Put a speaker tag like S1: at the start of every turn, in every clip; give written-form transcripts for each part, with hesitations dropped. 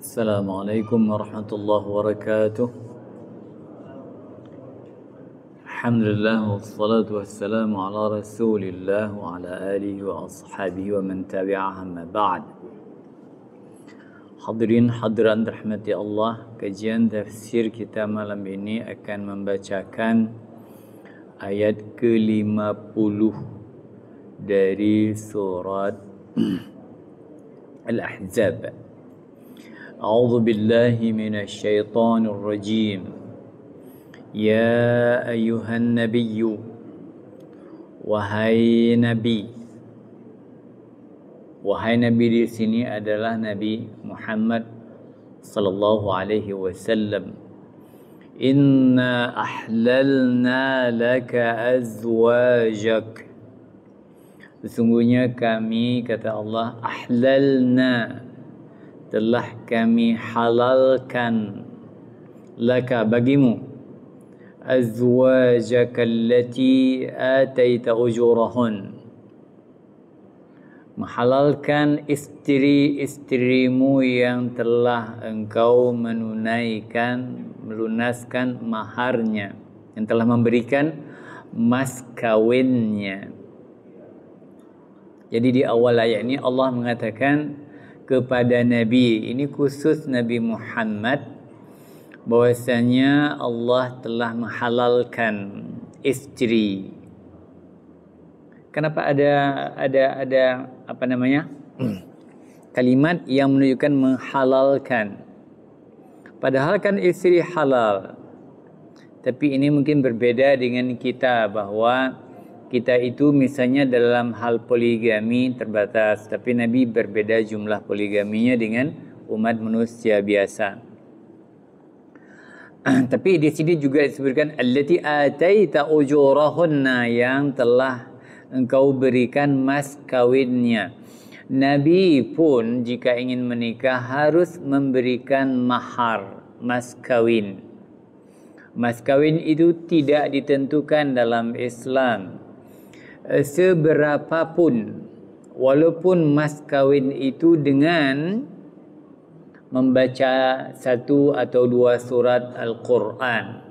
S1: السلام عليكم ورحمة الله وبركاته. الحمد لله والصلاة والسلام على رسول الله وعلى آله وأصحابه ومن تبعهم ما بعد. Hadirin hadirat rahmati Allah, kajian tafsir kita malam ini akan membacakan ayat ke-50 dari surat Al-Ahzab. A'udzu billahi minasy syaithanir rajim. Ya ayyuhan nabiyyu, wahai nabi. Wahai nabi di sini adalah Nabi Muhammad sallallahu alaihi wasallam. Inna ahlalna laka azwajak. Sesungguhnya kami, kata Allah, ahlalna, telah kami halalkan, laka, bagimu, azwajaka allati ataita ujurahun, menghalalkan istri-istrimu yang telah engkau melunaskan maharnya, yang telah memberikan mas kawinnya. Jadi di awal ayat ini Allah mengatakan kepada Nabi, ini khusus Nabi Muhammad, bahwasanya Allah telah menghalalkan istri. Kenapa ada apa namanya? Kalimat yang menunjukkan menghalalkan. Padahal kan istri halal. Tapi ini mungkin berbeda dengan kita, bahwa kita itu misalnya dalam hal poligami terbatas, tapi Nabi berbeda jumlah poligaminya dengan umat manusia biasa. Tapi di sini juga disebutkan allati ataita ujurahunna, yang telah engkau berikan mas kawinnya. Nabi pun jika ingin menikah harus memberikan mahar, mas kawin. Mas kawin itu tidak ditentukan dalam Islam. Seberapapun, walaupun mas kawin itu dengan membaca 1 atau 2 surat Al-Quran,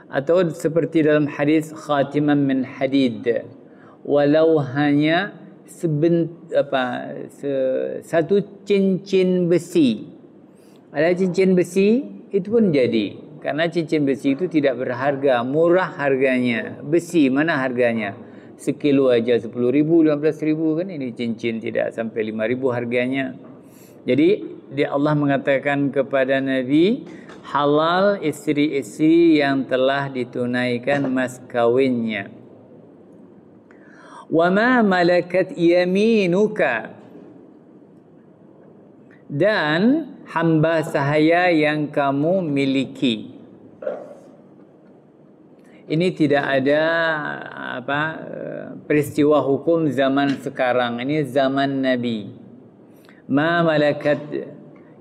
S1: atau seperti dalam hadis khatiman min hadid, walau hanya satu cincin besi. Ada cincin besi itu pun jadi, karena cincin besi itu tidak berharga, murah harganya. Besi mana harganya? Sekilo aja 10.000, 15.000 kan. Ini cincin tidak sampai 5.000 harganya. Jadi Allah mengatakan kepada Nabi, halal istri-istri yang telah ditunaikan mas kawinnya. Wa ma malakat yaminuka, dan hamba sahaya yang kamu miliki. Ini tidak ada peristiwa hukum zaman sekarang. Ini zaman Nabi. Ma malakat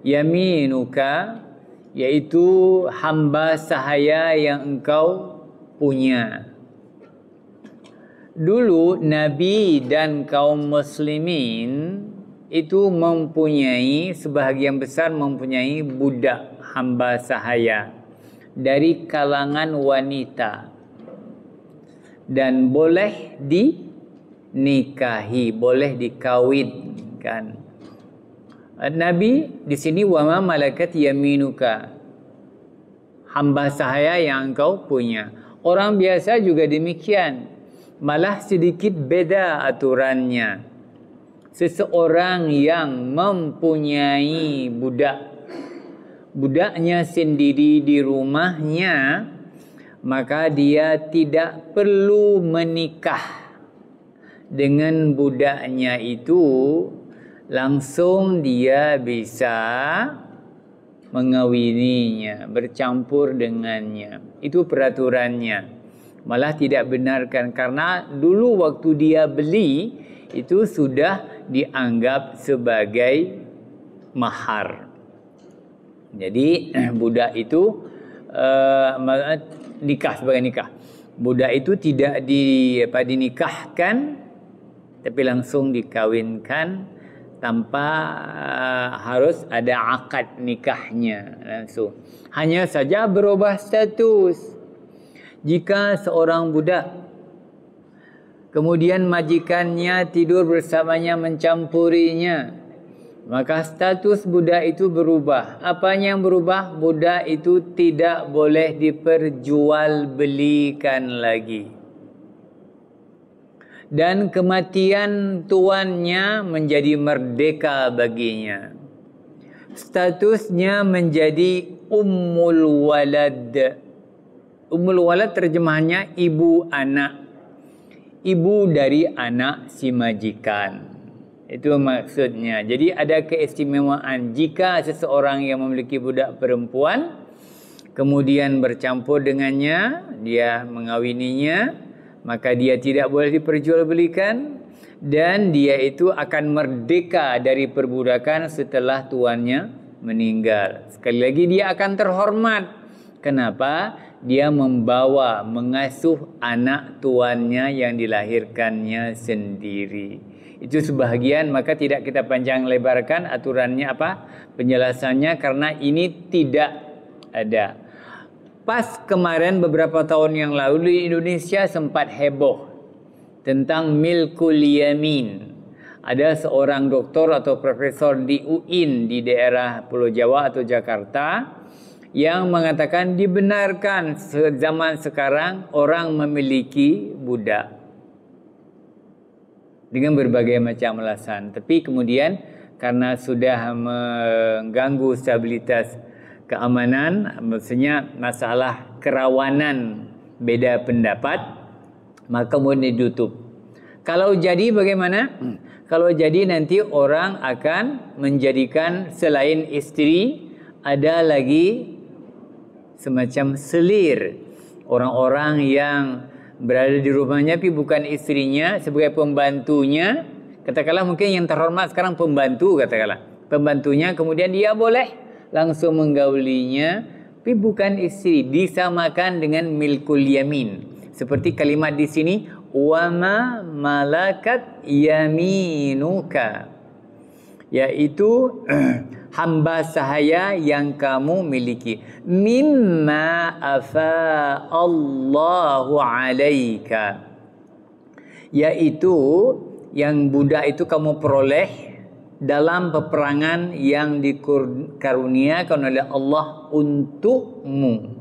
S1: yaminuka, yaitu hamba sahaya yang engkau punya. Dulu Nabi dan kaum muslimin itu mempunyai, sebahagian besar mempunyai budak hamba sahaya dari kalangan wanita, dan boleh dinikahi, boleh dikawinkan. Nabi di sini wa ma malakat yaminuka, hamba sahaya yang engkau punya. Orang biasa juga demikian, malah sedikit beda aturannya. Seseorang yang mempunyai budaknya sendiri di rumahnya, maka dia tidak perlu menikah dengan budaknya itu, langsung dia bisa mengawininya, bercampur dengannya. Itu peraturannya. Malah tidak benarkan, karena dulu waktu dia beli itu sudah dianggap sebagai mahar. Jadi budak itu nikah sebagai nikah. Budak itu tidak dinikahkan, tapi langsung dikawinkan tanpa harus ada akad nikahnya langsung. Hanya saja berubah status. Jika seorang budak kemudian majikannya tidur bersamanya mencampurinya, maka status budak itu berubah. Apa yang berubah? Budak itu tidak boleh diperjualbelikan lagi. Dan kematian tuannya menjadi merdeka baginya. Statusnya menjadi ummul walad. Ummul walad terjemahannya ibu anak. Ibu dari anak si majikan. Itu maksudnya. Jadi ada keistimewaan jika seseorang yang memiliki budak perempuan kemudian bercampur dengannya, dia mengawininya, maka dia tidak boleh diperjualbelikan dan dia itu akan merdeka dari perbudakan setelah tuannya meninggal. Sekali lagi dia akan terhormat. Kenapa? Dia mengasuh anak tuannya yang dilahirkannya sendiri. Itu sebahagian, maka tidak kita panjang lebarkan aturannya apa? Penjelasannya karena ini tidak ada. Pas kemarin beberapa tahun yang lalu di Indonesia sempat heboh tentang milkul yamin. Ada seorang doktor atau profesor di UIN di daerah Pulau Jawa atau Jakarta yang mengatakan dibenarkan zaman sekarang orang memiliki budak dengan berbagai macam alasan. Tapi kemudian karena sudah mengganggu stabilitas keamanan, maksudnya masalah kerawanan beda pendapat, maka kemudian ditutup. Kalau jadi bagaimana? Kalau jadi nanti orang akan menjadikan selain istri ada lagi semacam selir. Orang-orang yang berada di rumahnya tapi bukan istrinya, sebagai pembantunya. Katakanlah mungkin yang terhormat sekarang pembantu, katakanlah. Pembantunya kemudian dia boleh langsung menggaulinya, tapi bukan istri, disamakan dengan milkul yamin. Seperti kalimat di sini, wa ma malakat yaminuka, yaitu hamba sahaya yang kamu miliki. Mimma afa Allahu alaika, yaitu yang budak itu kamu peroleh dalam peperangan yang dikaruniakan oleh Allah untukmu.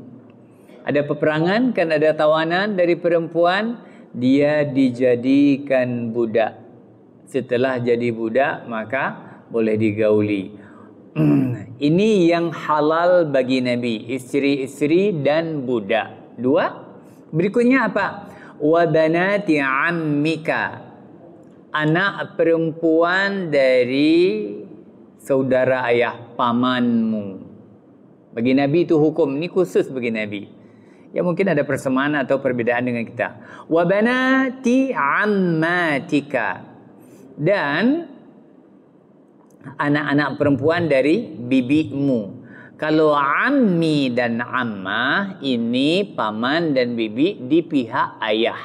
S1: Ada peperangan, kan ada tawanan dari perempuan, dia dijadikan budak. Setelah jadi budak, maka boleh digauli. Ini yang halal bagi Nabi, istri-istri dan budak. Dua. Berikutnya apa? Wa banati ammika, anak perempuan dari saudara ayah pamanmu. Bagi Nabi itu hukum, ini khusus bagi Nabi. Ya mungkin ada persamaan atau perbedaan dengan kita. Wa banati ammatika, dan anak-anak perempuan dari bibimu. Kalau ammi dan ammah ini paman dan bibi di pihak ayah.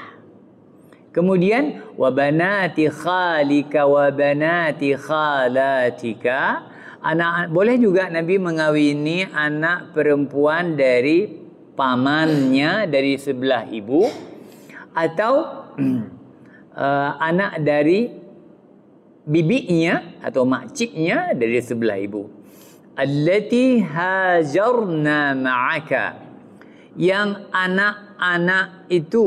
S1: Kemudian wa banati khalika wa banati khalatika, anak boleh juga Nabi mengawini anak perempuan dari pamannya dari sebelah ibu, atau anak dari bibinya atau makciknya dari sebelah ibu. Allati hajarna ma'aka, yang anak-anak itu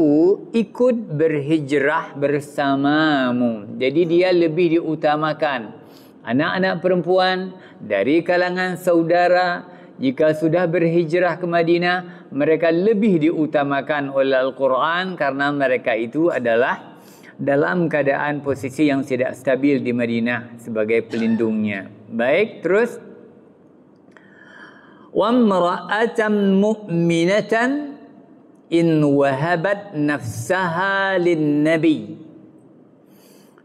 S1: ikut berhijrah bersamamu. Jadi dia lebih diutamakan. Anak-anak perempuan dari kalangan saudara, jika sudah berhijrah ke Madinah, mereka lebih diutamakan oleh Al-Quran karena mereka itu adalah dalam keadaan posisi yang tidak stabil di Madinah sebagai pelindungnya. Baik, terus wamra'atan mu'minatan in wahabat nafsaha lin-nabi,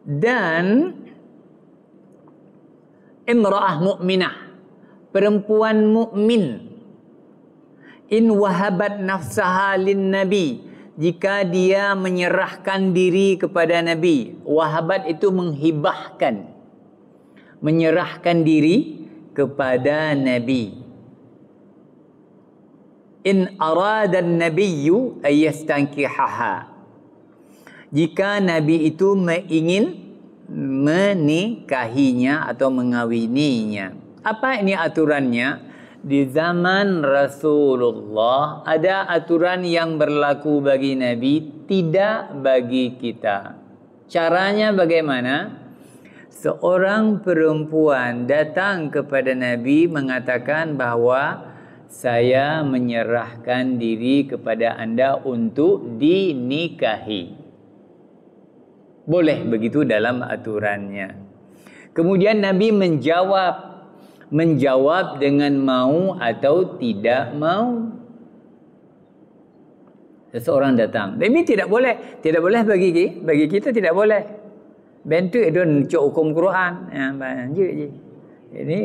S1: dan imra'ah mu'minah, perempuan mukmin, in wahabat nafsaha lin-nabi, jika dia menyerahkan diri kepada Nabi. Wahabat itu menghibahkan, menyerahkan diri kepada Nabi. In arada an-nabiyyu ayyastankihaha. Jika Nabi itu ingin menikahinya atau mengawininya. Apa ini aturannya? Di zaman Rasulullah ada aturan yang berlaku bagi Nabi, tidak bagi kita. Caranya bagaimana? Seorang perempuan datang kepada Nabi mengatakan bahawa saya menyerahkan diri kepada anda untuk dinikahi. Boleh begitu dalam aturannya. Kemudian Nabi menjawab dengan mau atau tidak mau. Seseorang datang. Ini tidak boleh bagi kita tidak boleh. Bentuk itu cuk hukum Quran. Ini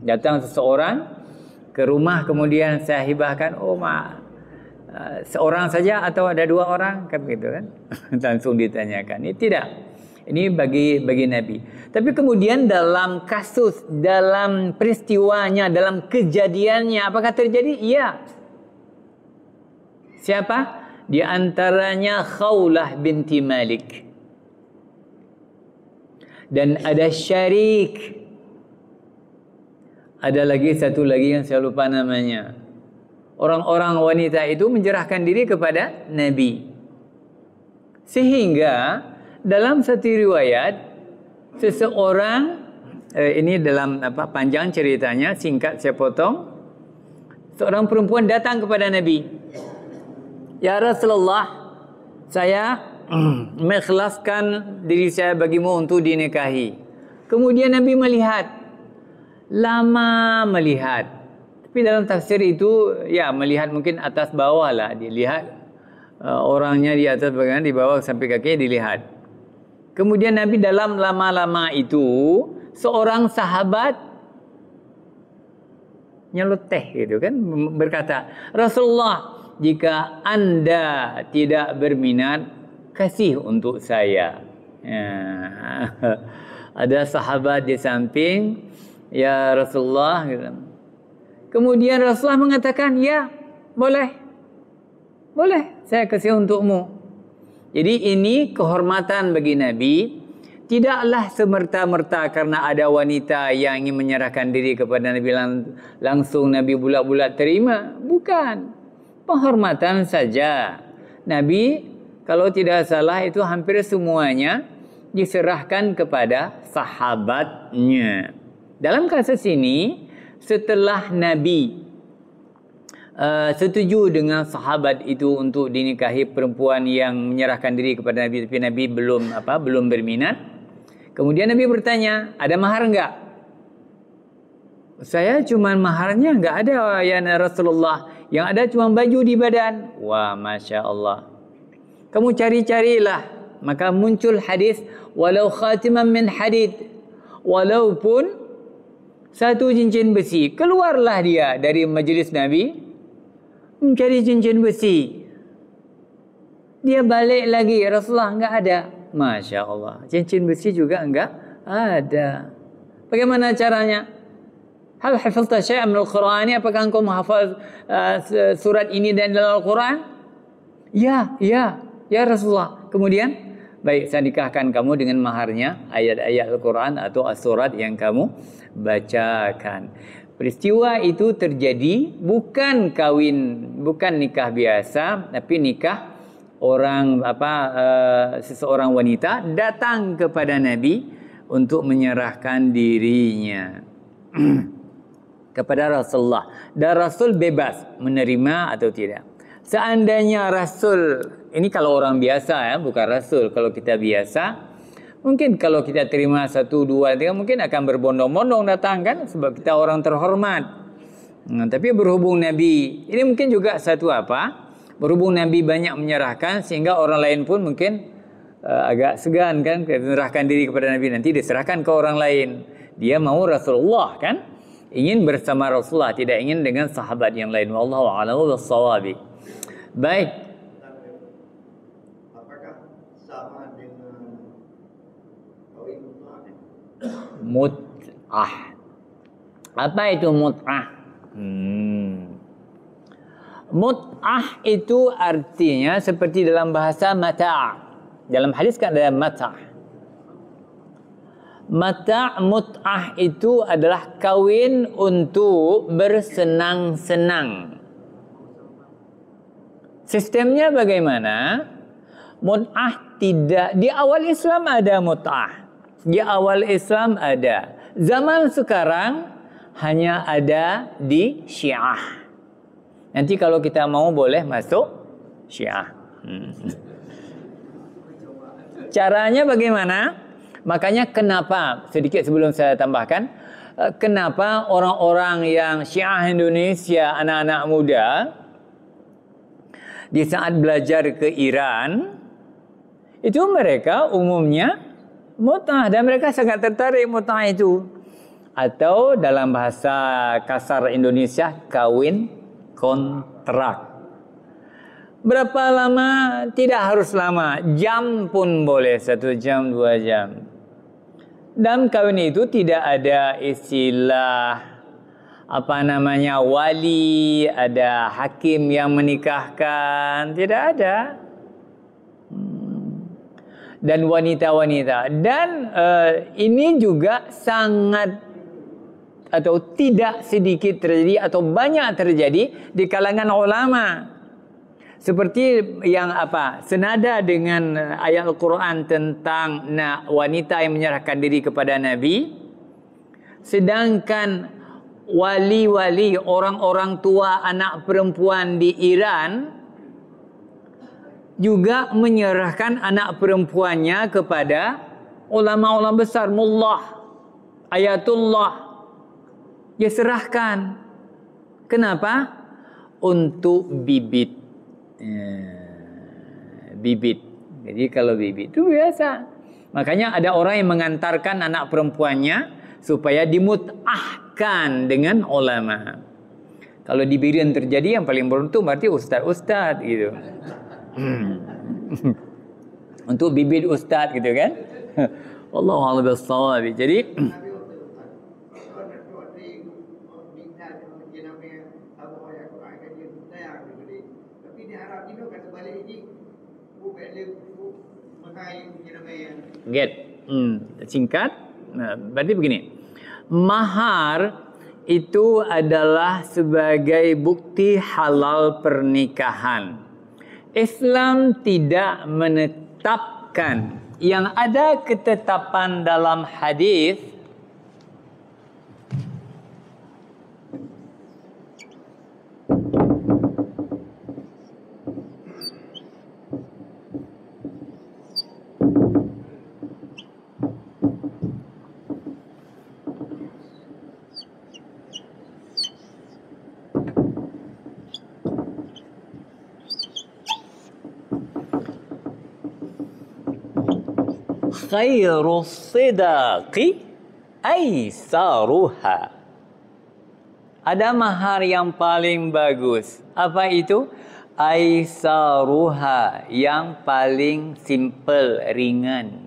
S1: datang seseorang ke rumah, kemudian saya hibahkan, seorang saja atau ada dua orang, kan begitu kan? Langsung ditanyakan. Ini tidak. Ini bagi Nabi. Tapi kemudian dalam kasus, dalam peristiwanya, dalam kejadiannya, apakah terjadi? Iya. Siapa? Di antaranya Khawlah binti Malik. Dan ada Syarik. Ada lagi satu lagi yang saya lupa namanya. Orang-orang wanita itu menyerahkan diri kepada Nabi. Sehingga dalam satu riwayat seseorang, ini dalam panjang ceritanya, singkat saya potong. Seorang perempuan datang kepada Nabi. Ya Rasulullah, saya mengikhlaskan diri saya bagimu untuk dinikahi. Kemudian Nabi melihat, lama melihat. Tapi dalam tafsir itu, ya melihat mungkin atas bawah lah. Dilihat orangnya di atas bagian, di bawah sampai kakinya dilihat. Kemudian Nabi dalam lama-lama itu, seorang sahabat nyeloteh gitu kan, berkata, Rasulullah, jika anda tidak berminat, kasih untuk saya. Ada sahabat di samping, ya Rasulullah gitu. Kemudian Rasulullah mengatakan, ya boleh, saya kasih untukmu. Jadi ini kehormatan bagi Nabi. Tidaklah semerta-merta karena ada wanita yang ingin menyerahkan diri kepada Nabi langsung Nabi bulat-bulat terima. Bukan. Penghormatan saja. Nabi kalau tidak salah itu hampir semuanya diserahkan kepada sahabatnya. Dalam kasus ini, setelah Nabi setuju dengan sahabat itu untuk dinikahi perempuan yang menyerahkan diri kepada Nabi, tapi Nabi belum berminat. Kemudian Nabi bertanya, ada mahar enggak? Saya cuma maharnya enggak ada ya Rasulullah. Yang ada cuma baju di badan. Wah, Masya Allah. Kamu cari-carilah. Maka muncul hadis, walau khatiman min hadid. Walaupun satu cincin besi. Keluarlah dia dari majlis Nabi mencari cincin besi. Dia balik lagi, Rasulullah enggak ada. Masya Allah, cincin besi juga enggak ada. Bagaimana caranya? Hal hafazta syai'an min al-Qur'an? Apakah engkau menghafal surat ini dan dalam Al-Quran? Ya Rasulullah. Kemudian, baik, saya nikahkan kamu dengan maharnya ayat-ayat Al-Quran atau surat yang kamu bacakan. Peristiwa itu terjadi bukan nikah biasa, tapi nikah seseorang wanita datang kepada Nabi untuk menyerahkan dirinya kepada Rasulullah. Dan Rasul bebas menerima atau tidak. Seandainya Rasul, ini kalau orang biasa ya, bukan Rasul. Kalau kita biasa, mungkin kalau kita terima 1, 2, 3, mungkin akan berbondong-bondong datang kan, sebab kita orang terhormat. Tapi berhubung Nabi, ini mungkin juga berhubung Nabi banyak menyerahkan, sehingga orang lain pun mungkin agak segan kan, menyerahkan diri kepada Nabi, nanti diserahkan ke orang lain. Dia mau Rasulullah kan, ingin bersama Rasulullah, tidak ingin dengan sahabat yang lain. Wallahu a'lam bis-shawab. Baik. Apa itu mut'ah? Mut'ah itu artinya seperti dalam bahasa mata'. Dalam hadis kan ada mata'. Mut'ah itu adalah kawin untuk bersenang-senang. Sistemnya bagaimana? Mut'ah tidak. Di awal Islam ada mut'ah. Di awal Islam ada. Zaman sekarang hanya ada di Syiah. Nanti kalau kita mau boleh masuk Syiah. Caranya bagaimana? Makanya kenapa, sedikit sebelum saya tambahkan, kenapa orang-orang yang Syiah Indonesia, anak-anak muda, di saat belajar ke Iran, itu mereka umumnya mut'ah dan mereka sangat tertarik mut'ah itu. Atau dalam bahasa kasar Indonesia, kawin kontrak. Berapa lama? Tidak harus lama. Jam pun boleh, 1 jam, 2 jam. Dalam kawin itu tidak ada istilah wali, ada hakim yang menikahkan, tidak ada. Dan wanita-wanita. Dan ini juga sangat atau tidak sedikit terjadi atau banyak terjadi di kalangan ulama. Seperti yang senada dengan ayat Al-Quran tentang wanita yang menyerahkan diri kepada Nabi. Sedangkan wali-wali, orang-orang tua anak perempuan di Iran juga menyerahkan anak perempuannya kepada ulama-ulama besar, mullah, ayatullah. Dia serahkan. Kenapa? Untuk bibit. Bibit. Jadi kalau bibit itu biasa. Makanya ada orang yang mengantarkan anak perempuannya supaya dimut'ahkan dengan ulama. Kalau di Biren terjadi, yang paling beruntung berarti ustaz-ustaz gitu. Untuk bibit ustaz gitu kan. Wallahu a'lam bissawab. Jadi singkat, berarti begini. Mahar itu adalah sebagai bukti halal pernikahan. Islam tidak menetapkan. Yang ada ketetapan dalam hadis khairus sidaqi aisaruha. Ada mahar yang paling bagus. Apa itu? Aisaruha, yang paling simple, ringan.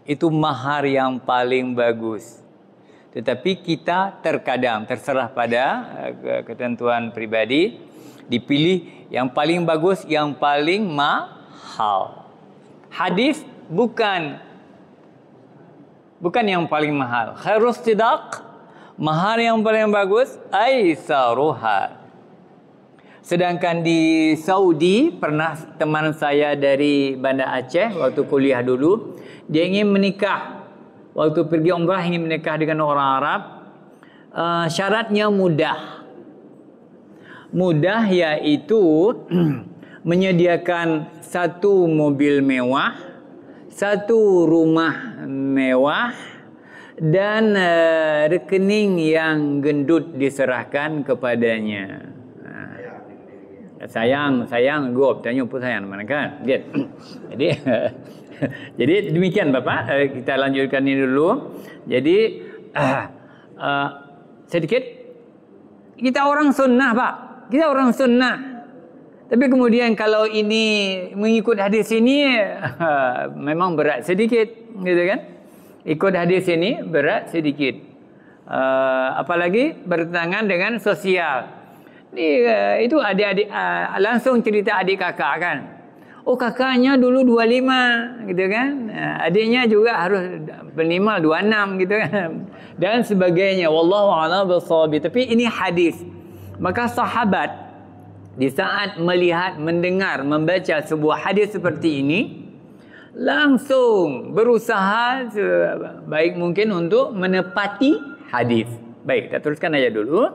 S1: Itu mahar yang paling bagus. Tetapi kita terkadang terserah pada ketentuan pribadi, dipilih yang paling bagus, yang paling mahal. Hadis bukan yang paling mahal. Khairus sidaq, mahar yang paling bagus, aisaruha. Sedangkan di Saudi, pernah teman saya dari Banda Aceh waktu kuliah dulu, dia ingin menikah. Waktu pergi umrah ingin menikah dengan orang Arab. Syaratnya mudah. Mudah yaitu menyediakan 1 mobil mewah, 1 rumah mewah, dan rekening yang gendut diserahkan kepadanya. Sayang, gop tanya apa sayang mana kan? Jadi demikian Bapak, kita lanjutkan ini dulu. Jadi sedikit, kita orang sunnah Pak, kita orang sunnah. Tapi kemudian kalau ini mengikut hadis ini memang berat sedikit, gitu kan? Ikut hadis ini berat sedikit. apalagi bertentangan dengan sosial. Itu adik-adik, langsung cerita adik kakak kan. Oh, kakaknya dulu 25 gitu kan. Adiknya juga harus minimal 26 gitu kan. Dan sebagainya. Wallahu a'lam bishawab. Tapi ini hadis. Maka sahabat di saat melihat, mendengar, membaca sebuah hadis seperti ini, langsung berusaha sebaik mungkin untuk menepati hadis. Baik, kita teruskan aja dulu.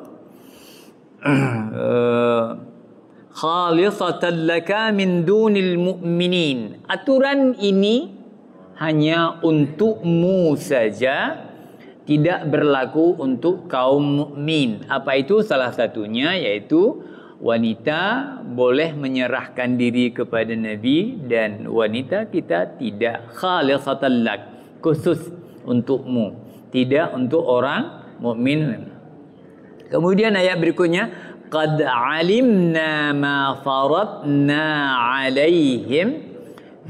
S1: Khalisatan laka min dunil mu'minin. Aturan ini hanya untukmu saja, tidak berlaku untuk kaum mukmin. Apa itu? Salah satunya yaitu wanita boleh menyerahkan diri kepada Nabi, dan wanita kita tidak. Khalisatan lak, khusus untukmu, tidak untuk orang mukmin. Kemudian ayat berikutnya, qad alimna ma faradna alaihim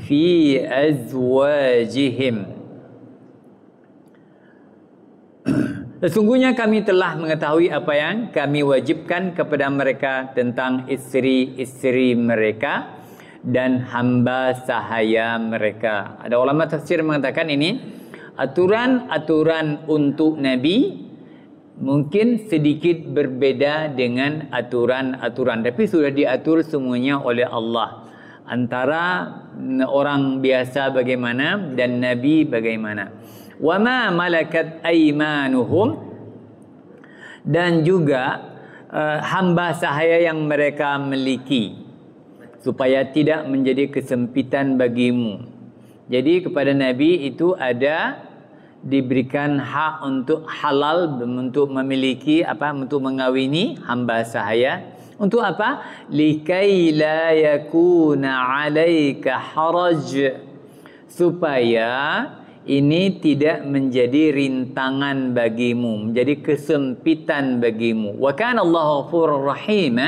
S1: fi azwajihim. Sesungguhnya kami telah mengetahui apa yang kami wajibkan kepada mereka tentang istri-istri mereka dan hamba sahaya mereka. Ada ulama tafsir mengatakan ini aturan-aturan untuk Nabi mungkin sedikit berbeda dengan aturan-aturan, tapi sudah diatur semuanya oleh Allah. Antara orang biasa bagaimana dan Nabi bagaimana. Wa ma malakat aymanuhum, dan juga hamba sahaya yang mereka miliki, supaya tidak menjadi kesempitan bagimu. Jadi kepada Nabi itu ada diberikan hak untuk halal, untuk memiliki untuk mengawini hamba sahaya. Untuk apa? Likai la yakuna 'alaika haraj, supaya ini tidak menjadi rintangan bagimu, menjadi kesempitan bagimu. Wa kana Allahu ghafurur rahim,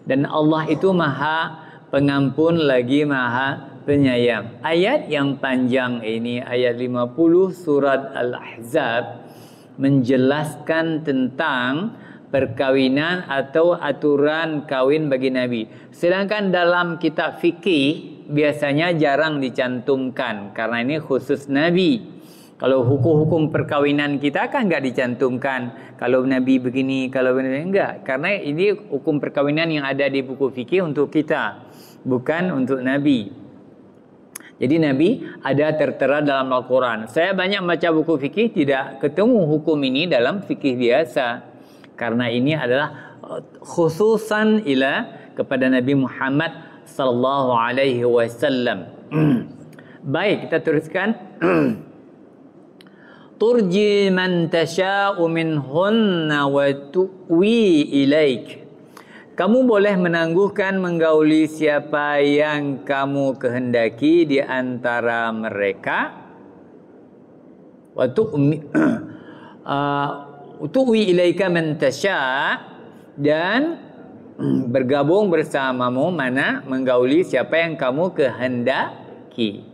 S1: dan Allah itu Maha Pengampun lagi Maha Penyayang. Ayat yang panjang ini, ayat 50 surat Al-Ahzab, menjelaskan tentang perkawinan atau aturan kawin bagi Nabi. Sedangkan dalam kitab fikih biasanya jarang dicantumkan, karena ini khusus Nabi. Kalau hukum-hukum perkawinan kita kan enggak dicantumkan. Kalau Nabi begini, kalau begini, enggak. Karena ini hukum perkawinan yang ada di buku fikih untuk kita, bukan untuk Nabi. Jadi Nabi ada tertera dalam Al-Quran. Saya banyak baca buku fikih, tidak ketemu hukum ini dalam fikih biasa. Karena ini adalah khususan kepada Nabi Muhammad sallallahu alaihi wasallam. Baik, kita teruskan. Turji man tasha'u minhunna wa tu'wi ilaik. Kamu boleh menangguhkan, menggauli siapa yang kamu kehendaki di antara mereka. Wa tu'wi ilaika man tasha', dan bergabung bersamamu mana menggauli siapa yang kamu kehendaki.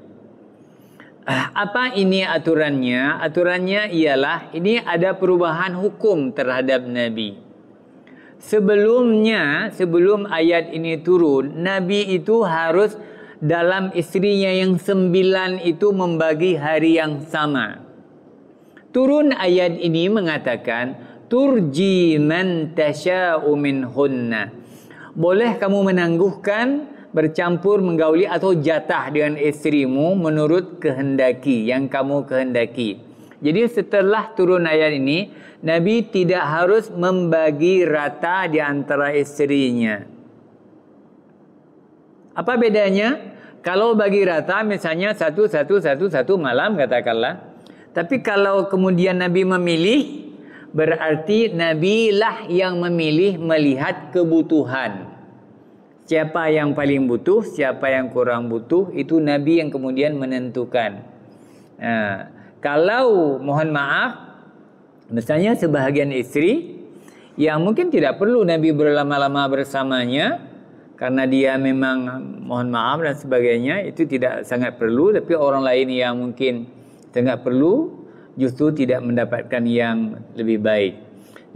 S1: Apa ini aturannya? Aturannya ialah ini ada perubahan hukum terhadap Nabi. Sebelum ayat ini turun, Nabi itu harus dalam istrinya yang 9 itu membagi hari yang sama. Turun ayat ini mengatakan, turji man tasha'u minhunna. Boleh kamu menangguhkan, bercampur, menggauli atau jatah dengan istrimu menurut kehendaki, yang kamu kehendaki. Jadi setelah turun ayat ini, Nabi tidak harus membagi rata di antara istrinya. Apa bedanya? Kalau bagi rata misalnya satu malam katakanlah. Tapi kalau kemudian Nabi memilih, berarti Nabi lah yang memilih melihat kebutuhan. Siapa yang paling butuh, siapa yang kurang butuh, itu Nabi yang kemudian menentukan. Kalau mohon maaf, misalnya sebahagian istri yang mungkin tidak perlu Nabi berlama-lama bersamanya, karena dia memang mohon maaf dan sebagainya, itu tidak sangat perlu. Tapi orang lain yang mungkin sangat perlu, justru tidak mendapatkan yang lebih baik.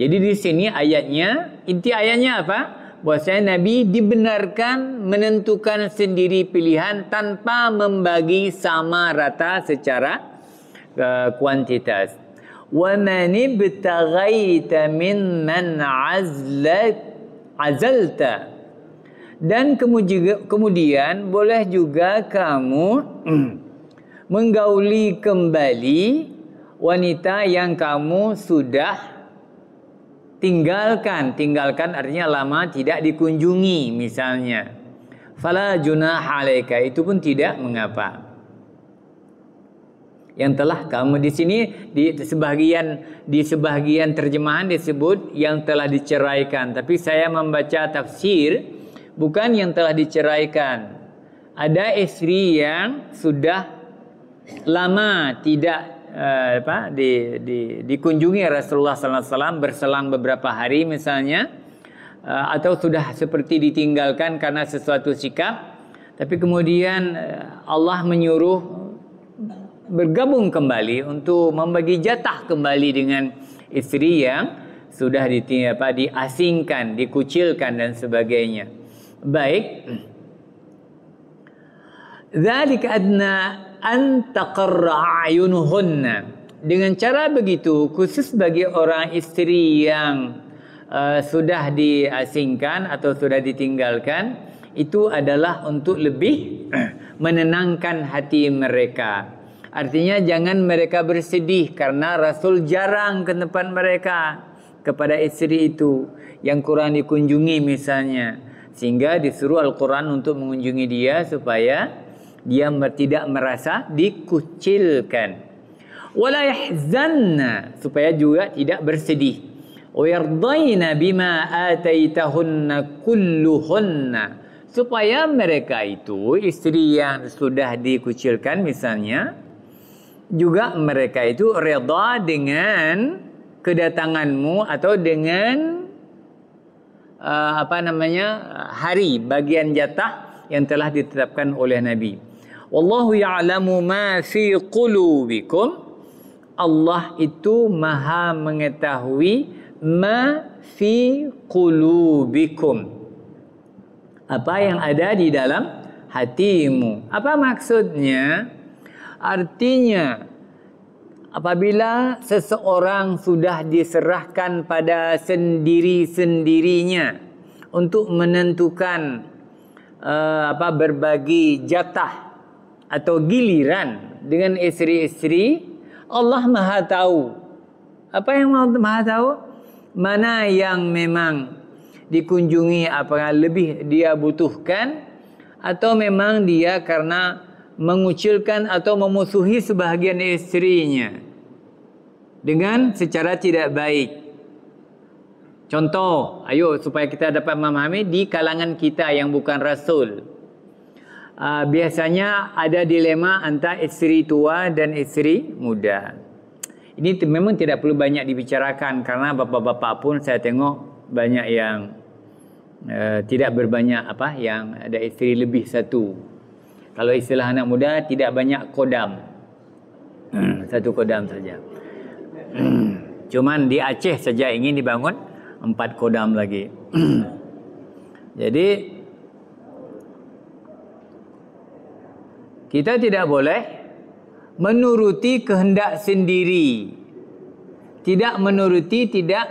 S1: Jadi di sini ayatnya, inti ayatnya apa? Bahwasanya Nabi dibenarkan menentukan sendiri pilihan tanpa membagi sama rata secara kuantitas. Wa man ibtaghaita mimman azalta, dan kemudian boleh juga kamu menggauli kembali wanita yang kamu sudah tinggalkan artinya lama tidak dikunjungi misalnya. Fala junaha alaika, itu pun tidak mengapa. Yang telah kamu, di sini di sebahagian terjemahan disebut yang telah diceraikan, tapi saya membaca tafsir bukan yang telah diceraikan. Ada istri yang sudah lama tidak dikunjungi Rasulullah sallallahu alaihi wasallam berselang beberapa hari misalnya, atau sudah seperti ditinggalkan karena sesuatu sikap, tapi kemudian Allah menyuruh bergabung kembali untuk membagi jatah kembali dengan istri yang sudah diasingkan, dikucilkan dan sebagainya. Baik. Dzalika adna an taqarra a'yunuhunna. Dengan cara begitu, khusus bagi orang istri yang sudah diasingkan atau sudah ditinggalkan, itu adalah untuk lebih menenangkan hati mereka. Artinya jangan mereka bersedih karena Rasul jarang ke tempat mereka, kepada istri itu yang kurang dikunjungi misalnya, sehingga disuruh Al-Quran untuk mengunjungi dia supaya dia tidak merasa dikucilkan. Wala yahzanna, supaya juga tidak bersedih. Wa yardaina bima ataitahunna kulluhunna, supaya mereka itu, istri yang sudah dikucilkan misalnya, juga mereka itu redha dengan kedatanganmu atau dengan hari bagian jatah yang telah ditetapkan oleh Nabi. Wallahu ya'lamu ma fi qulubikum, Allah itu maha mengetahui ma fi qulubikum, apa yang ada di dalam hatimu. Apa maksudnya? Artinya apabila seseorang sudah diserahkan pada sendiri-sendirinya untuk menentukan berbagi jatah atau giliran dengan istri-istri, Allah Maha tahu. Apa yang Maha tahu? Mana yang memang dikunjungi apakah lebih dia butuhkan, atau memang dia karena mengucilkan atau memusuhi sebahagian istrinya dengan secara tidak baik. Contoh, ayo supaya kita dapat memahami di kalangan kita yang bukan Rasul. Biasanya ada dilema antara istri tua dan istri muda. Ini memang tidak perlu banyak dibicarakan karena bapak-bapak pun saya tengok banyak yang tidak berbanyak yang ada istri lebih satu. Kalau istilah anak muda, tidak banyak kodam. Satu kodam saja. Cuman di Aceh saja ingin dibangun 4 kodam lagi. Jadi kita tidak boleh menuruti kehendak sendiri. Tidak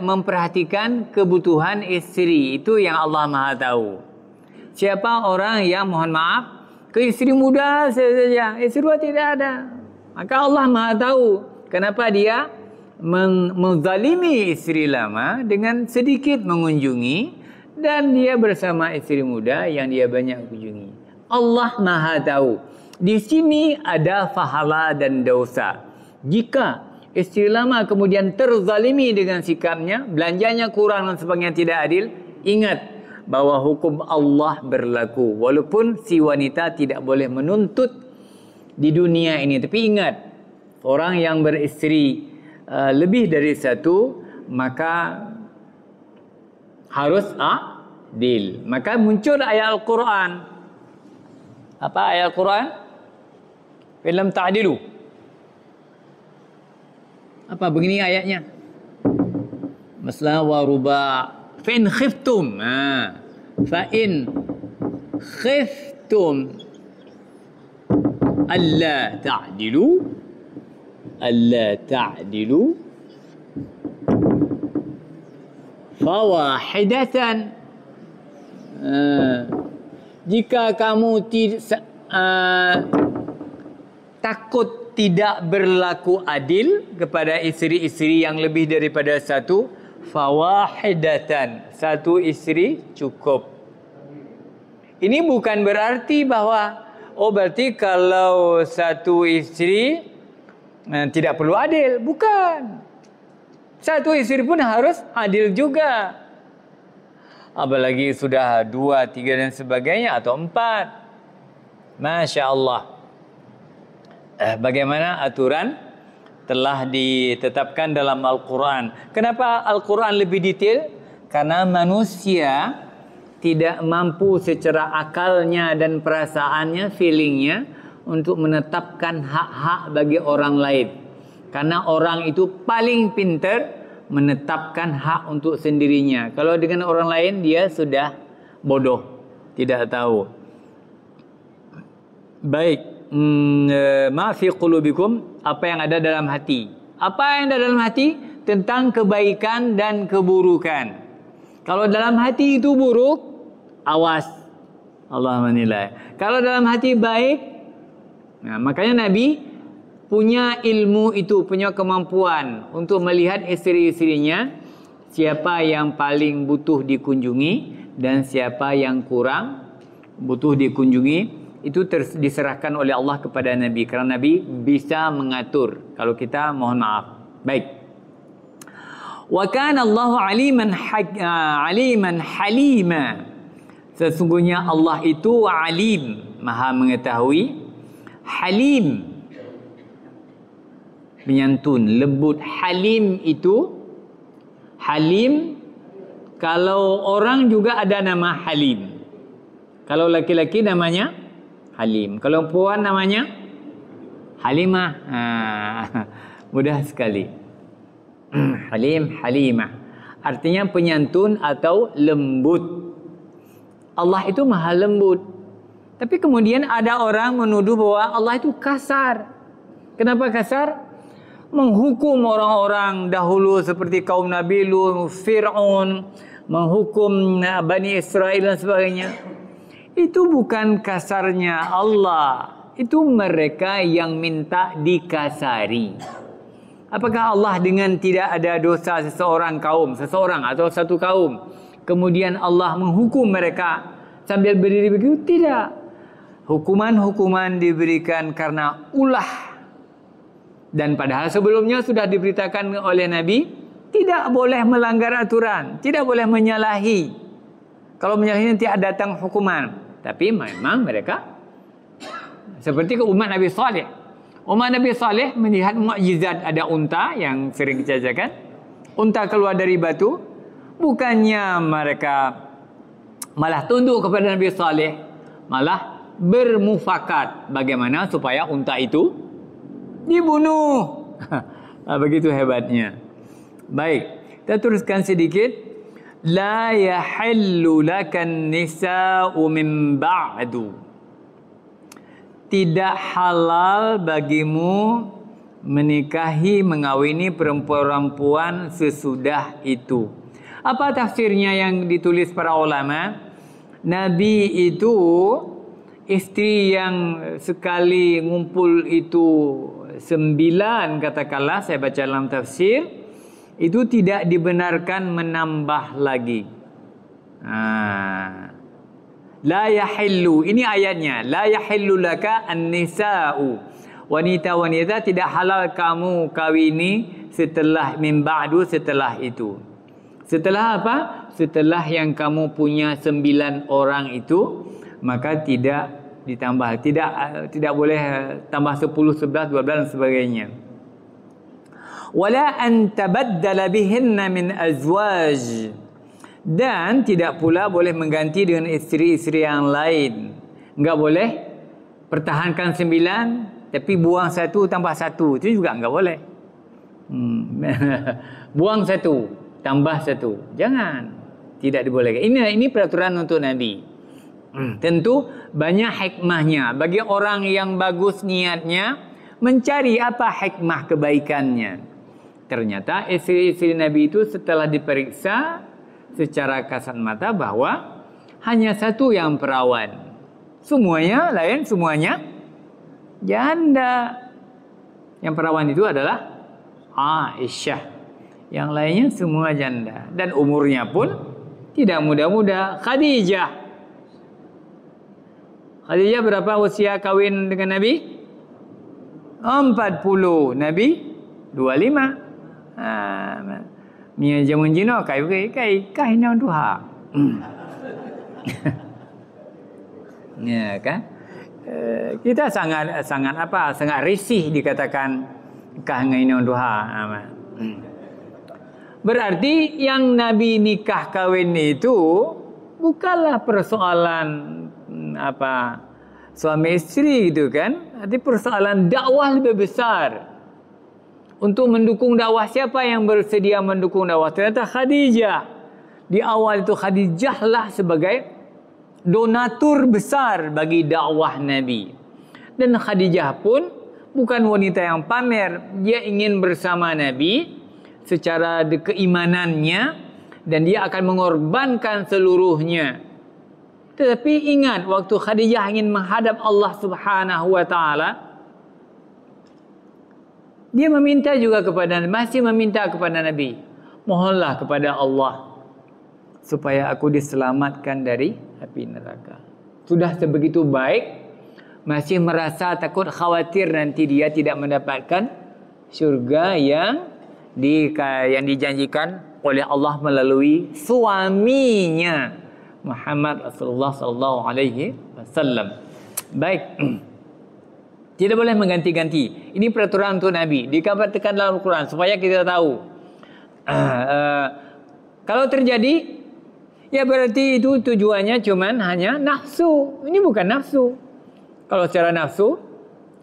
S1: memperhatikan kebutuhan istri. Itu yang Allah Maha tahu. Siapa orang yang, mohon maaf, ke istri muda saja, istri tua tidak ada, maka Allah Maha tahu kenapa dia menzalimi istri lama dengan sedikit mengunjungi, dan dia bersama istri muda yang dia banyak kunjungi. Allah Maha tahu. Di sini ada pahala dan dosa. Jika istri lama kemudian terzalimi dengan sikapnya, belanjanya kurang dan sebagainya tidak adil, ingat bahwa hukum Allah berlaku. Walaupun si wanita tidak boleh menuntut di dunia ini, tapi ingat, orang yang beristri lebih dari satu, maka harus adil. Maka muncul ayat Al-Quran. Apa ayat Al-Quran? Falam ta'dilu. Apa begini ayatnya? Masla wa ruba. Fa in khiftum. Fa in khiftum alla ta'dilu fawahidatan. Jika kamu takut tidak berlaku adil kepada isteri-isteri yang lebih daripada satu, fawahidatan, satu isteri cukup. Ini bukan berarti bahwa berarti kalau satu isteri tidak perlu adil. Bukan. Satu isteri pun harus adil juga. Apalagi sudah 2, 3 dan sebagainya atau 4. Masya Allah. Bagaimana aturan telah ditetapkan dalam Al-Quran. Kenapa Al-Quran lebih detail? Karena manusia tidak mampu secara akalnya dan perasaannya, feelingnya, untuk menetapkan hak-hak bagi orang lain. Karena orang itu paling pintar menetapkan hak untuk sendirinya. Kalau dengan orang lain, dia sudah bodoh, tidak tahu. Baik. Ma fi qulubikum, apa yang ada dalam hati. Apa yang ada dalam hati? Tentang kebaikan dan keburukan. Kalau dalam hati itu buruk, awas, Allah menilai. Kalau dalam hati baik, makanya Nabi punya ilmu itu, punya kemampuan untuk melihat isteri-isterinya, siapa yang paling butuh dikunjungi dan siapa yang kurang butuh dikunjungi. Itu diserahkan oleh Allah kepada Nabi, kerana Nabi bisa mengatur. Kalau kita, mohon maaf. Baik. Wa kana Allahu aliman halima. Sesungguhnya Allah itu alim, maha mengetahui. Halim, menyantun, lembut. Halim itu, Halim, kalau orang juga ada nama Halim. Kalau laki-laki namanya Halim. Kalau perempuan namanya Halimah. Mudah sekali. Halim, Halimah. Artinya penyantun atau lembut. Allah itu maha lembut. Tapi kemudian ada orang menuduh bahwa Allah itu kasar. Kenapa kasar? Menghukum orang-orang dahulu seperti kaum Nabi Lut, Fir'aun, menghukum Bani Israel dan sebagainya. Itu bukan kasarnya Allah. Itu mereka yang minta dikasari. Apakah Allah dengan tidak ada dosa seseorang atau satu kaum, kemudian Allah menghukum mereka sambil berdiri begitu? Tidak. Hukuman-hukuman diberikan karena ulah. Dan padahal sebelumnya sudah diberitakan oleh Nabi, tidak boleh melanggar aturan, tidak boleh menyalahi. Kalau menyalahi nanti ada datang hukuman. Tapi memang mereka seperti ke umat Nabi Saleh. Umat Nabi Saleh melihat mukjizat, ada unta yang sering dijajakan. Unta keluar dari batu. Bukannya mereka malah tunduk kepada Nabi Saleh, malah bermufakat bagaimana supaya unta itu dibunuh. Begitu hebatnya. Baik, kita teruskan sedikit. La yahillu lakan nisa'u min ba'du. Tidak halal bagimu menikahi, mengawini perempuan-perempuan sesudah itu. Apa tafsirnya yang ditulis para ulama? Nabi itu, isteri yang sekali ngumpul itu 9, katakanlah, saya baca dalam tafsir, itu tidak dibenarkan menambah lagi. La yahillu, ini ayatnya. La yahillu laka an-nisa'u. Wanita-wanita tidak halal kamu kawini setelah min ba'du, setelah itu. Setelah apa? Setelah yang kamu punya 9 orang itu, maka tidak ditambah. Tidak boleh tambah 10, 11, 12 dan sebagainya. Wala an tabaddala bihinna min azwaj, dan tidak pula boleh mengganti dengan isteri-isteri yang lain. Enggak boleh pertahankan 9 tapi buang 1 tambah 1, itu juga enggak boleh. Buang satu, tambah satu. Jangan. Tidak dibolehkan. Ini peraturan untuk Nabi. Tentu banyak hikmahnya. Bagi orang yang bagus niatnya, mencari apa hikmah kebaikannya. Ternyata isteri-isteri Nabi itu setelah diperiksa secara kasat mata bahwa hanya satu yang perawan. Semuanya lain, semuanya janda. Yang perawan itu adalah Aisyah. Yang lainnya semua janda. Dan umurnya pun tidak muda-muda. Khadijah berapa usia kahwin dengan Nabi? 40. Nabi 25. Mia jamun jino kai nang duha. Ya kan? Kita sangat risih dikatakan kah nang duha. Berarti yang Nabi nikah kawin itu bukanlah persoalan suami istri gitu kan. Tapi persoalan dakwah lebih besar. Untuk mendukung dakwah, siapa yang bersedia mendukung dakwah? Ternyata Khadijah. Di awal itu Khadijah lah sebagai donatur besar bagi dakwah Nabi. Dan Khadijah pun bukan wanita yang pamer. Dia ingin bersama Nabi secara keimanannya dan dia akan mengorbankan seluruhnya. Tetapi ingat, waktu Khadijah ingin menghadap Allah Subhanahu wa taala, dia meminta juga masih meminta kepada Nabi, mohonlah kepada Allah supaya aku diselamatkan dari api neraka. Sudah sebegitu baik, masih merasa takut khawatir nanti dia tidak mendapatkan syurga yang dijanjikan oleh Allah melalui suaminya Muhammad Rasulullah sallallahu alaihi wasallam. Baik. Tidak boleh mengganti-ganti. Ini peraturan untuk Nabi. Dikabarkan dalam Al-Quran supaya kita tahu. Kalau terjadi, ya berarti itu tujuannya cuman hanya nafsu. Ini bukan nafsu. Kalau secara nafsu,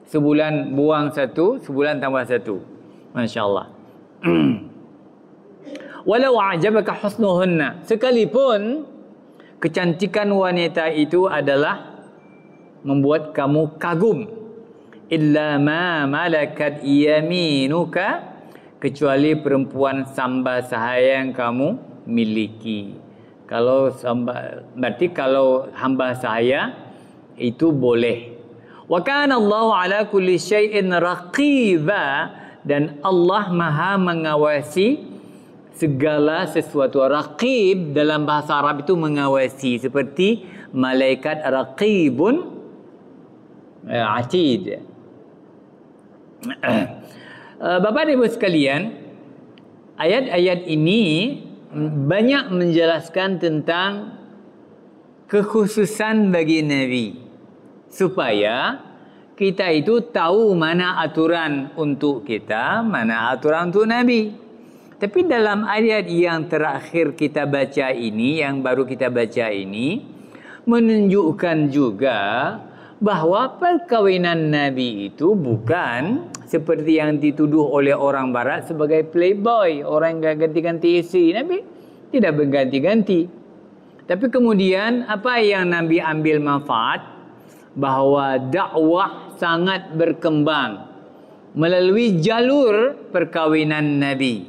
S1: sebulan buang satu, sebulan tambah satu. Masya Allah. Walau a'jabaka husnuhunna, sekalipun kecantikan wanita itu adalah membuat kamu kagum, illa ma malakat yaminuka, kecuali perempuan samba sahaya yang kamu miliki. Berarti kalau hamba sahaya itu boleh. Wa kana Allahu ala kulli syai'in raqiba, dan Allah Maha mengawasi segala sesuatu. Raqib dalam bahasa Arab itu mengawasi, seperti malaikat raqibun atid. Bapak dan Ibu sekalian, ayat-ayat ini banyak menjelaskan tentang kekhususan bagi Nabi, supaya kita itu tahu mana aturan untuk kita, mana aturan untuk Nabi. Tapi dalam ayat yang terakhir kita baca ini, yang baru kita baca ini, menunjukkan juga bahwa perkawinan Nabi itu bukan seperti yang dituduh oleh orang Barat sebagai playboy, orang yang ganti-ganti istri. Nabi tidak berganti-ganti. Tapi kemudian apa yang Nabi ambil manfaat? Bahwa dakwah sangat berkembang melalui jalur perkawinan Nabi.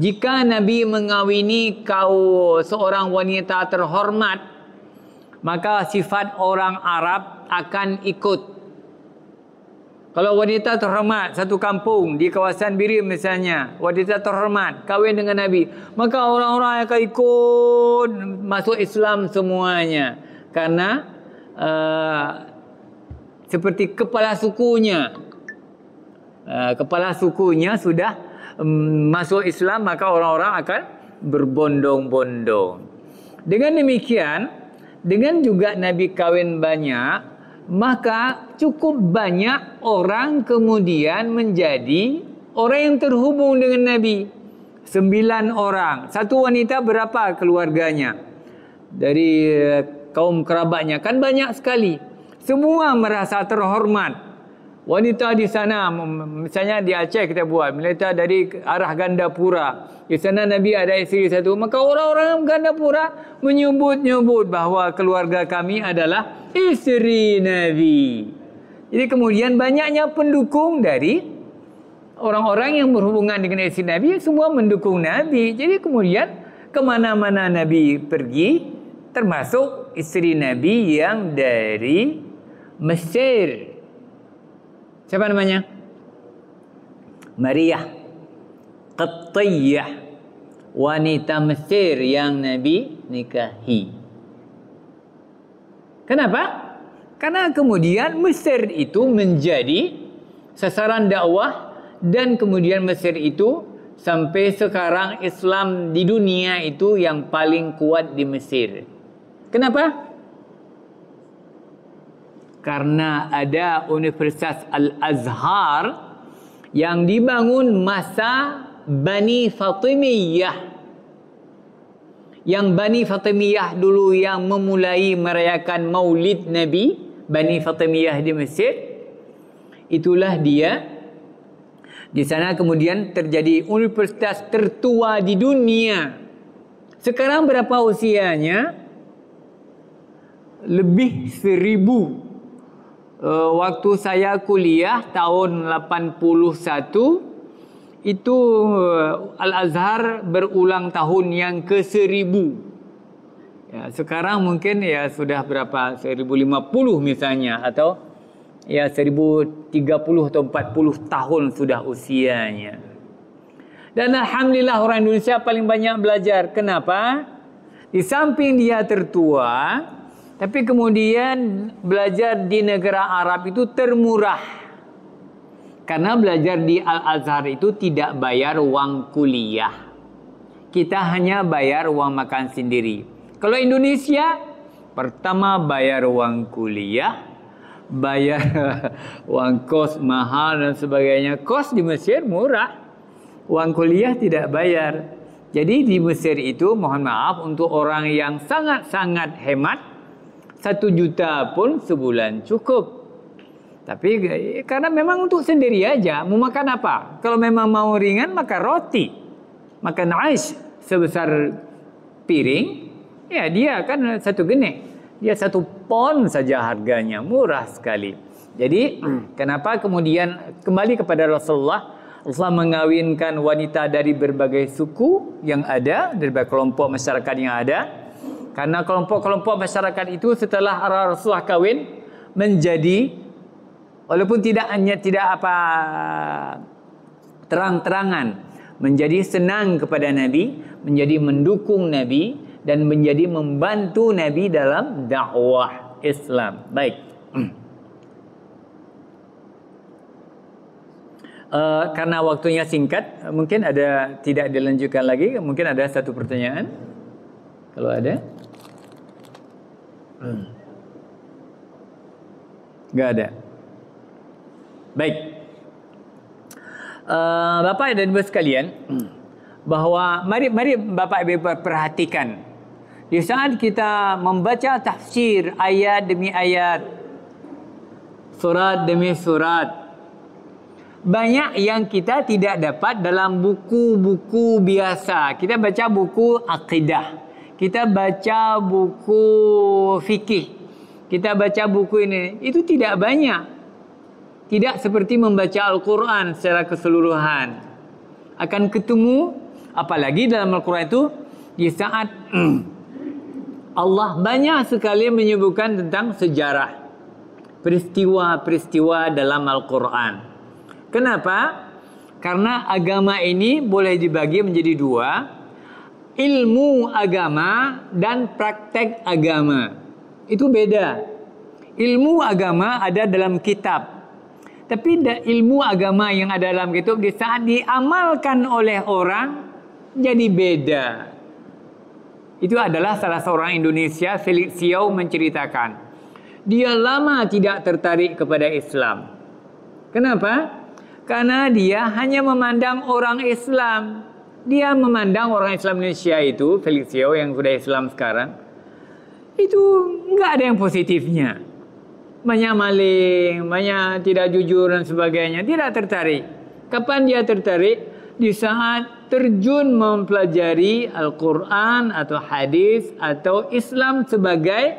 S1: Jika Nabi mengawini seorang wanita terhormat, maka sifat orang Arab akan ikut. Kalau wanita terhormat satu kampung di kawasan Birim misalnya, wanita terhormat kawin dengan Nabi, maka orang-orang akan ikut masuk Islam semuanya. Karena seperti kepala sukunya sudah masuk Islam, maka orang-orang akan berbondong-bondong. Dengan demikian, dengan juga Nabi kawin banyak, maka cukup banyak orang kemudian menjadi orang yang terhubung dengan Nabi. 9 orang. Satu wanita berapa keluarganya? Dari kaum kerabatnya kan banyak sekali. Semua merasa terhormat. Wanita di sana, misalnya di Aceh kita buat, wanita dari arah Gandapura. Di sana Nabi ada isteri satu. Maka orang-orang Gandapura menyebut-nyebut bahawa keluarga kami adalah isteri Nabi. Jadi kemudian banyaknya pendukung dari orang-orang yang berhubungan dengan isteri Nabi, semua mendukung Nabi. Jadi kemudian kemana-mana Nabi pergi, termasuk isteri Nabi yang dari Mesir. Siapa namanya? Maria Qibtiyah, wanita Mesir yang Nabi nikahi. Kenapa? Karena kemudian Mesir itu menjadi sasaran dakwah, dan kemudian Mesir itu sampai sekarang Islam di dunia itu yang paling kuat di Mesir. Kenapa? Karena ada Universitas Al-Azhar yang dibangun masa Bani Fatimiyah. Yang Bani Fatimiyah dulu yang memulai merayakan Maulid Nabi, Bani Fatimiyah di Mesir. Itulah dia. Di sana kemudian terjadi universitas tertua di dunia. Sekarang berapa usianya? Lebih 1000. Waktu saya kuliah tahun 81, itu Al-Azhar berulang tahun yang ke-1000. Ya, sekarang mungkin ya sudah berapa? 1050 misalnya, atau ya 1030 atau 40 tahun sudah usianya. Dan alhamdulillah orang Indonesia paling banyak belajar. Kenapa? Di samping dia tertua, tapi kemudian belajar di negara Arab itu termurah. Karena belajar di Al-Azhar itu tidak bayar uang kuliah. Kita hanya bayar uang makan sendiri. Kalau Indonesia, pertama bayar uang kuliah, bayar uang kos mahal dan sebagainya. Kos di Mesir murah, uang kuliah tidak bayar. Jadi di Mesir itu, mohon maaf, untuk orang yang sangat-sangat hemat, 1 juta pun sebulan cukup. Tapi karena memang untuk sendiri aja, mau makan apa? Kalau memang mau ringan, makan roti, makan ais sebesar piring, ya dia kan 1 genik, dia 1 pon saja harganya, murah sekali. Jadi kenapa kemudian kembali kepada Rasulullah, Allah mengawinkan wanita dari berbagai suku yang ada, dari berbagai kelompok masyarakat yang ada. Karena kelompok-kelompok masyarakat itu setelah Rasulullah kawin menjadi, walaupun tidak terang-terangan, menjadi senang kepada Nabi, menjadi mendukung Nabi, dan menjadi membantu Nabi dalam dakwah Islam. Baik. Karena waktunya singkat, mungkin ada tidak dilanjutkan lagi. Mungkin ada 1 pertanyaan, kalau ada. Enggak ada. Baik. Bapak dan Ibu sekalian, bahwa mari Bapak Ibu perhatikan, di saat kita membaca tafsir ayat demi ayat, surat demi surat, banyak yang kita tidak dapat dalam buku-buku biasa. Kita baca buku akidah, kita baca buku fikih, kita baca buku ini, itu tidak banyak. Tidak seperti membaca Al-Quran secara keseluruhan. Akan ketemu, apalagi dalam Al-Quran itu, di saat Allah banyak sekali menyebutkan tentang sejarah, peristiwa-peristiwa dalam Al-Quran. Kenapa? Karena agama ini boleh dibagi menjadi 2. Ilmu agama dan praktek agama. Itu beda. Ilmu agama ada dalam kitab. Tapi ilmu agama yang ada dalam kitab, di saat diamalkan oleh orang, jadi beda. Itu adalah salah seorang Indonesia, Felix Xiao, menceritakan. Dia lama tidak tertarik kepada Islam. Kenapa? Karena dia hanya memandang orang Islam. Dia memandang orang Islam Indonesia itu, Felix Xiao yang sudah Islam sekarang, itu enggak ada yang positifnya. banyak maling, banyak tidak jujur dan sebagainya. Tidak tertarik. Kapan dia tertarik? Di saat terjun mempelajari Al-Quran atau hadis atau Islam sebagai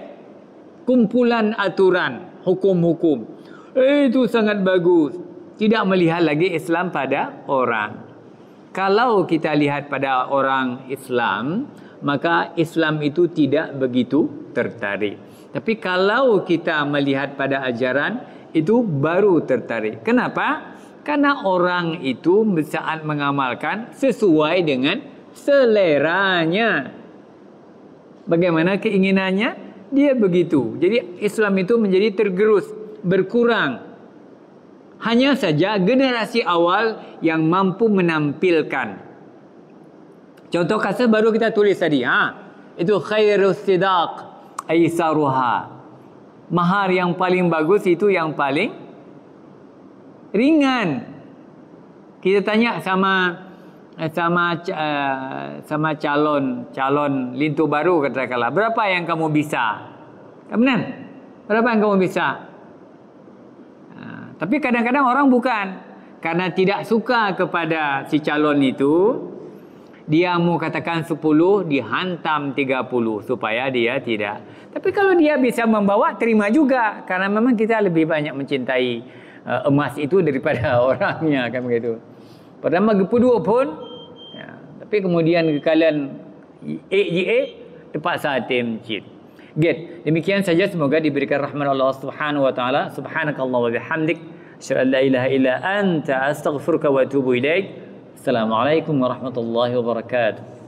S1: kumpulan aturan, hukum-hukum. Itu sangat bagus. Tidak melihat lagi Islam pada orang. Kalau kita lihat pada orang Islam, maka Islam itu tidak begitu tertarik. Tapi kalau kita melihat pada ajaran, itu baru tertarik. Kenapa? Karena orang itu saat mengamalkan sesuai dengan seleranya. Bagaimana keinginannya? Dia begitu. Jadi Islam itu menjadi tergerus, berkurang. Hanya saja generasi awal yang mampu menampilkan. Contoh kasus baru kita tulis tadi. Itu khairus sidaq aisaruha. Mahar yang paling bagus itu yang paling ringan. Kita tanya sama calon lintu baru katakanlah, berapa yang kamu bisa? Kemudian, berapa yang kamu bisa? Tapi kadang-kadang orang bukan, karena tidak suka kepada si calon itu, dia mau katakan 10, dihantam 30 supaya dia tidak. Tapi kalau dia bisa membawa, terima juga, karena memang kita lebih banyak mencintai emas itu daripada orangnya, kan begitu. Pertama kedua pun, ya, tapi kemudian kalian tepat saat mencit. Demikian saja, semoga diberikan rahmat Allah Subhanahu wa taala. Subhanakallah wa bihamdik, asyhadu an la ilaha illa anta, astaghfiruka wa atubu ilaik. Assalamualaikum warahmatullahi wabarakatuh.